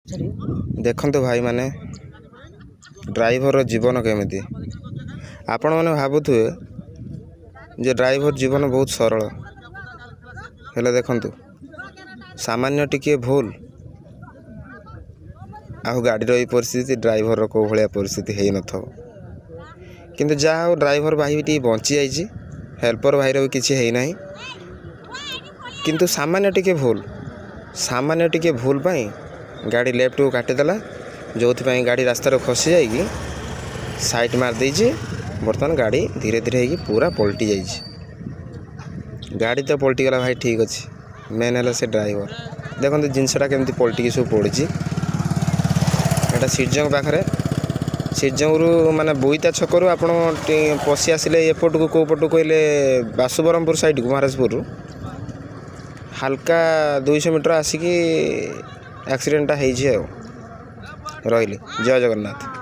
देखंतु भाई माने ड्राइवर जीवन केमिति आपण मैंने भावुए जे ड्राइवर जीवन बहुत सरल हेले देखंतु सामान्य टिके भूल आउ गाड़ी परिस्थिति ड्राइवर को भाया परिस्थिति है न थो किंतु जहाँ ड्राइवर भाई टी बची जाइए हेल्पर भाई भी किसी है ना किंतु सामान्य टिके भूल पाई गाड़ी लेफ्ट को काटिदेला जो गाड़ी रास्तार खसी जाएगी साइड मार दीजिए बर्तमान गाड़ी धीरे धीरे होगी पूरा पलटि जाइए गाड़ी तो पलटि गला भाई ठीक अच्छे मेन है से ड्राइवर देखो जिनसटा केमती पलटिकी सब पड़ी यहाँ सिरजंग पाखे सिरजंगरू माने बोईता छकरू आप पशि आसिले एपट को कौ पटू कहले बासुबरमपुर साइड को महाराजपुर हल्का 200 मीटर आसिकी एक्सीडेंटा रही जय जगन्नाथ।